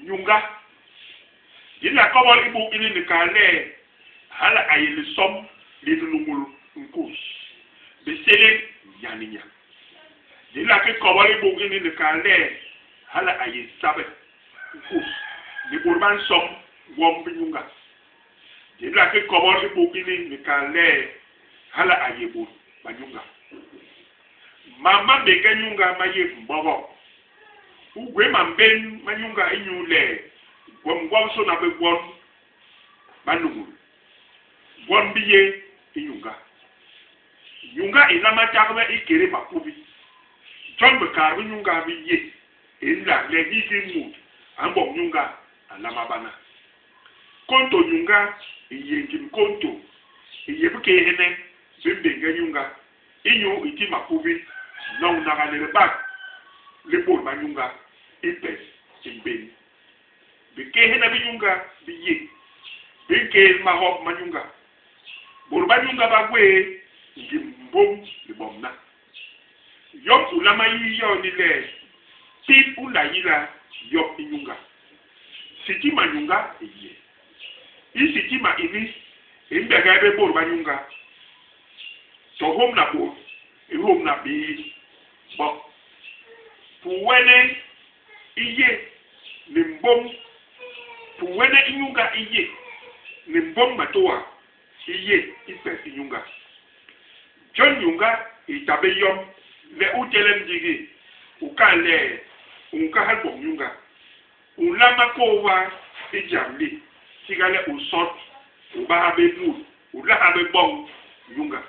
nyunga ila ko wal ibu ini ni kale hala ayil som li numul nkus be sele yaninya ila ke ko wal ibu ini ni kale hala ayil sabe nkus ni burban som wom bi nyunga ila ke ko wal ibu ini ni kale hala ayibu banyunga mama bega nyunga maye mbogo ugwe mamben manyunga inyule gwam so na be gwon manugu gwon biye inyunga nyunga inama takwe ikere makubi John bekaru nyunga biye ila le hikimu ambo nyunga alama bana konto nyunga iye nkim konto iye buke hene bimbenga nyunga inyo iti makubi na unagalere bak le bol manyunga ipe simbeni bike hena binyunga biye bike mahob manyunga bol manyunga bagwe ngimbom libomna yok ulama yiyo nile tin ulayila yok inyunga siti manyunga iye isiti ma ini imbega ebe bol manyunga so home na bo home na bi bo puwene iye nimbom puwene inyunga iye nimbom matoa iye ipe inyunga John nyunga itabe yom le utelem digi ukale unka halbo nyunga ulama ko wa ijamli sigale usot ubahabe nu ulahabe bong nyunga